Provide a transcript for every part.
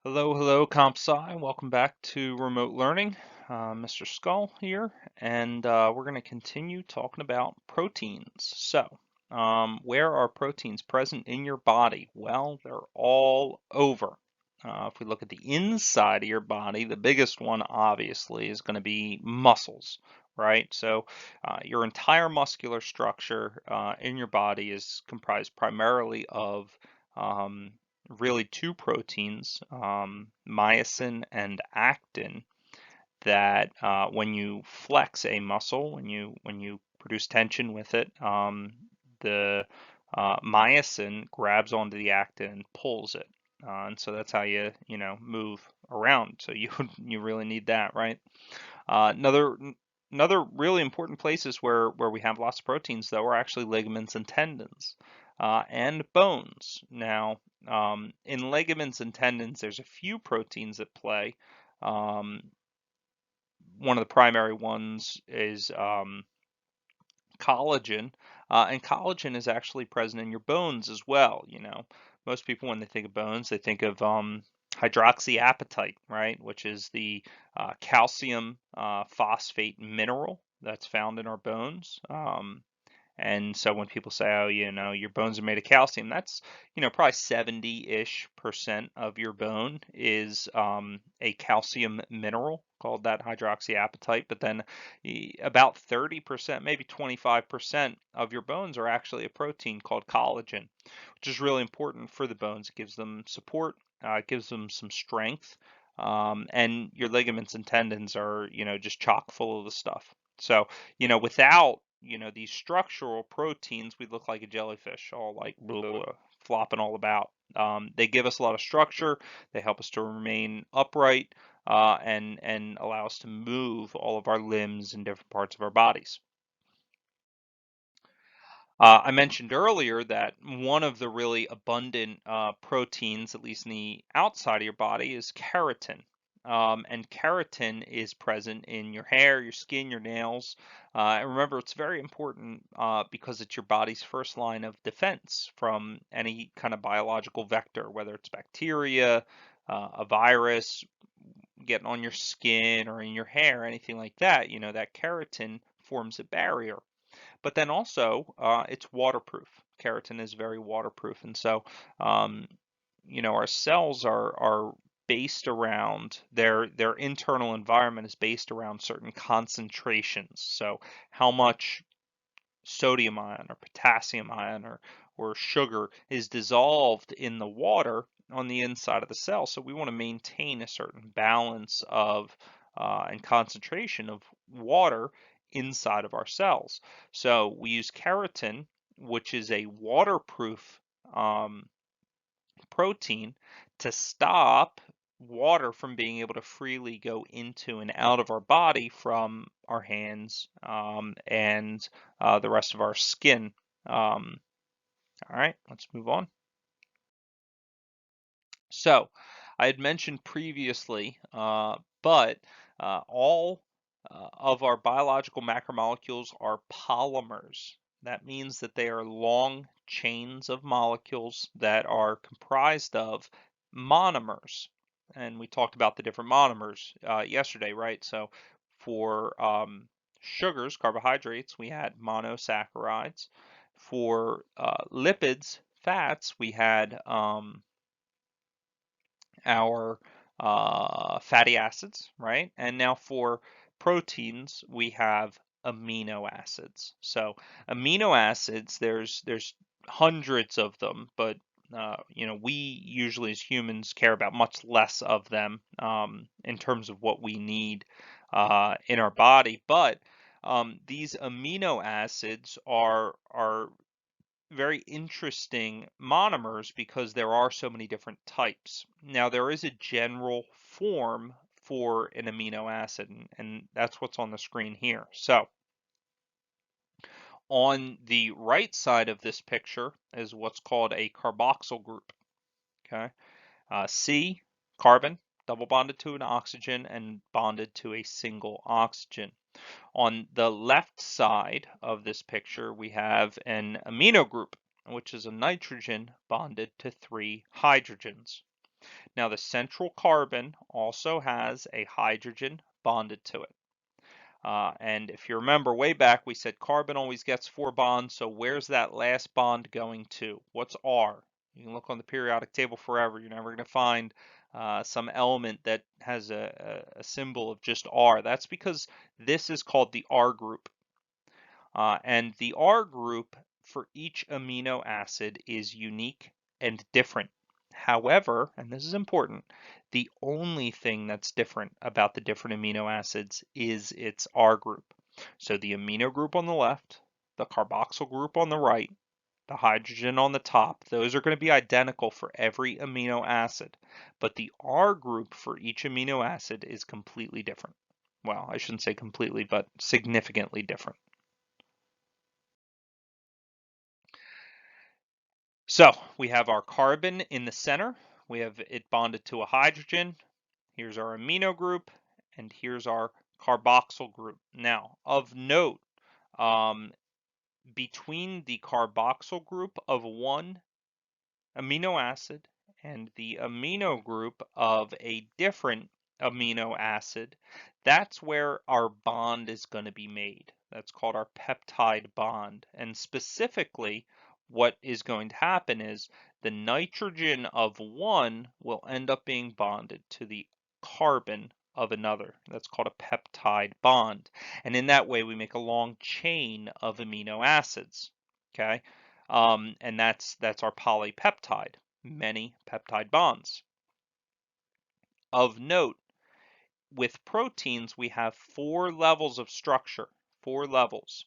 Hello, hello, CompSci. Welcome back to Remote Learning. Mr. Scull here, and we're going to continue talking about proteins. Where are proteins present in your body? Well, they're all over. If we look at the inside of your body, the biggest one obviously is going to be muscles, right? Your entire muscular structure in your body is comprised primarily of um, really two proteins, myosin and actin, that when you flex a muscle, when you produce tension with it, the myosin grabs onto the actin and pulls it. And so that's how you move around. So you you really need that, right? Another really important places where we have lots of proteins though are actually ligaments and tendons and bones. Now, in ligaments and tendons, there's a few proteins at play. Um, One of the primary ones is collagen, and collagen is actually present in your bones as well. Most people when they think of bones, they think of hydroxyapatite, right, which is the calcium phosphate mineral that's found in our bones. And so when people say, oh, your bones are made of calcium, that's, probably 70-ish% of your bone is a calcium mineral called that hydroxyapatite. But then about 30%, maybe 25% of your bones are actually a protein called collagen, which is really important for the bones. It gives them support, it gives them some strength. And your ligaments and tendons are, just chock full of the stuff. Without these structural proteins, we look like a jellyfish, all like blah, blah, blah, flopping all about. They give us a lot of structure. They help us to remain upright and allow us to move all of our limbs and different parts of our bodies. I mentioned earlier that one of the really abundant proteins, at least in the outside of your body, is keratin. And keratin is present in your hair, your skin, your nails. And remember, it's very important because it's your body's first line of defense from any kind of biological vector, whether it's bacteria, a virus getting on your skin or in your hair, anything like that. That keratin forms a barrier. But then also, it's waterproof. Keratin is very waterproof, and so um, our cells are based around their internal environment is based around certain concentrations. So how much sodium ion or potassium ion or sugar is dissolved in the water on the inside of the cell. So we want to maintain a certain balance of and concentration of water inside of our cells. So we use keratin, which is a waterproof um, protein, to stop water from being able to freely go into and out of our body from our hands and the rest of our skin. All right, let's move on. So, I had mentioned previously, but all of our biological macromolecules are polymers. That means that they are long chains of molecules that are comprised of monomers. And we talked about the different monomers yesterday, right? So, for sugars, carbohydrates, we had monosaccharides. For lipids, fats, we had our fatty acids, right? And now for proteins, we have amino acids. So amino acids, there's hundreds of them, but we usually as humans care about much less of them in terms of what we need in our body. But these amino acids are very interesting monomers because there are so many different types. Now, there is a general form for an amino acid, and that's what's on the screen here. So, on the right side of this picture is what's called a carboxyl group. Okay, C, carbon, double bonded to an oxygen and bonded to a single oxygen. On the left side of this picture, we have an amino group, which is a nitrogen bonded to three hydrogens. Now, the central carbon also has a hydrogen bonded to it. And if you remember way back, we said carbon always gets 4 bonds. So where's that last bond going to? What's R? You can look on the periodic table forever. You're never going to find some element that has a symbol of just R. That's because this is called the R group. And the R group for each amino acid is unique and different. However, and this is important, the only thing that's different about the different amino acids is its R group. So the amino group on the left, the carboxyl group on the right, the hydrogen on the top, those are going to be identical for every amino acid, but the R group for each amino acid is completely different. Well, I shouldn't say completely, but significantly different. So we have our carbon in the center. We have it bonded to a hydrogen. Here's our amino group, and here's our carboxyl group. Now, of note, um, between the carboxyl group of one amino acid and the amino group of a different amino acid, that's where our bond is going to be made. That's called our peptide bond. And specifically, what is going to happen is the nitrogen of one will end up being bonded to the carbon of another. That's called a peptide bond. And in that way, we make a long chain of amino acids. Okay. And that's our polypeptide, many peptide bonds. Of note, with proteins, we have 4 levels of structure, 4 levels.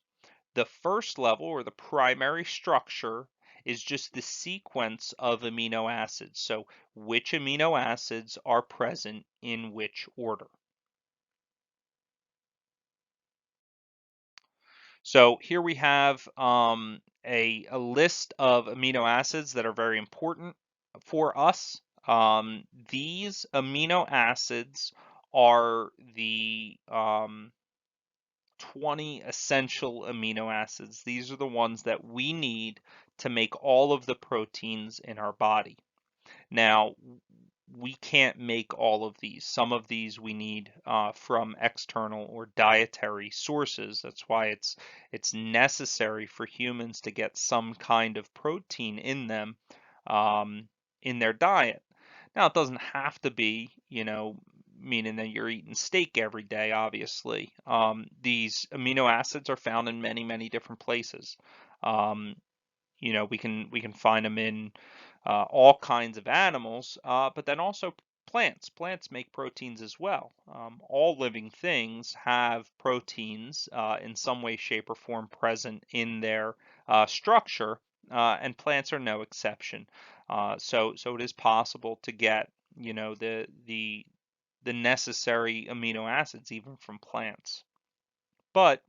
The first level, or the primary structure, is just the sequence of amino acids. So which amino acids are present in which order. So here we have a list of amino acids that are very important for us. These amino acids are the 20 essential amino acids. These are the ones that we need to make all of the proteins in our body. Now, we can't make all of these. Some of these we need from external or dietary sources. That's why it's necessary for humans to get some kind of protein in them um, in their diet. Now, it doesn't have to be, meaning that you're eating steak every day, obviously. These amino acids are found in many, many different places. Um, we can find them in all kinds of animals, but then also plants. Plants make proteins as well. All living things have proteins in some way, shape, or form present in their structure, and plants are no exception. So it is possible to get, the necessary amino acids even from plants. But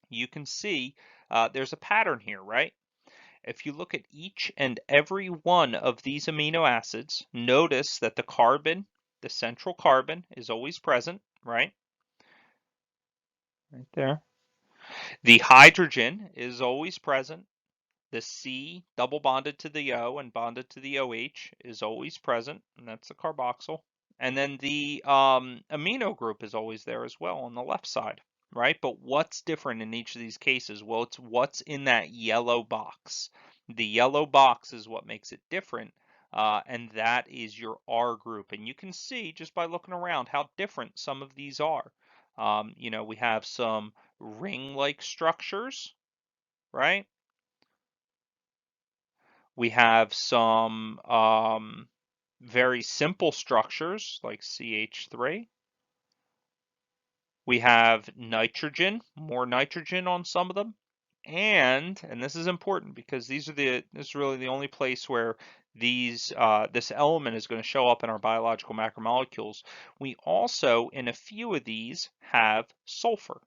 you can see there's a pattern here, right? If you look at each and every one of these amino acids, notice that the carbon, the central carbon, is always present, right? Right there. The hydrogen is always present. The C double bonded to the O and bonded to the OH is always present, and that's the carboxyl. And then the amino group is always there as well on the left side, right? But what's different in each of these cases? Well, it's what's in that yellow box. The yellow box is what makes it different, and that is your R group. And you can see just by looking around how different some of these are. We have some ring-like structures, right? We have some very simple structures like CH3. We have nitrogen, more nitrogen on some of them. And this is important because this is really the only place where this element is going to show up in our biological macromolecules. We also, in a few of these, have sulfur.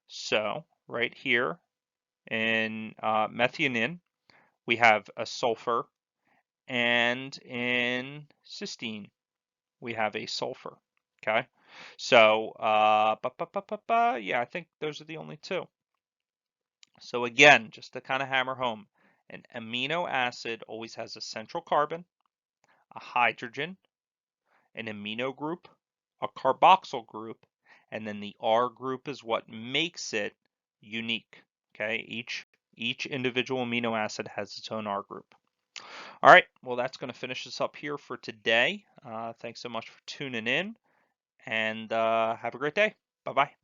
So right here in methionine, we have a sulfur, and in cysteine, we have a sulfur. Okay, so yeah, I think those are the only two. So again, just to kind of hammer home, an amino acid always has a central carbon, a hydrogen, an amino group, a carboxyl group, and then the R group is what makes it unique. Okay, each individual amino acid has its own R group. All right, well, that's going to finish us up here for today. Thanks so much for tuning in, and have a great day. Bye bye.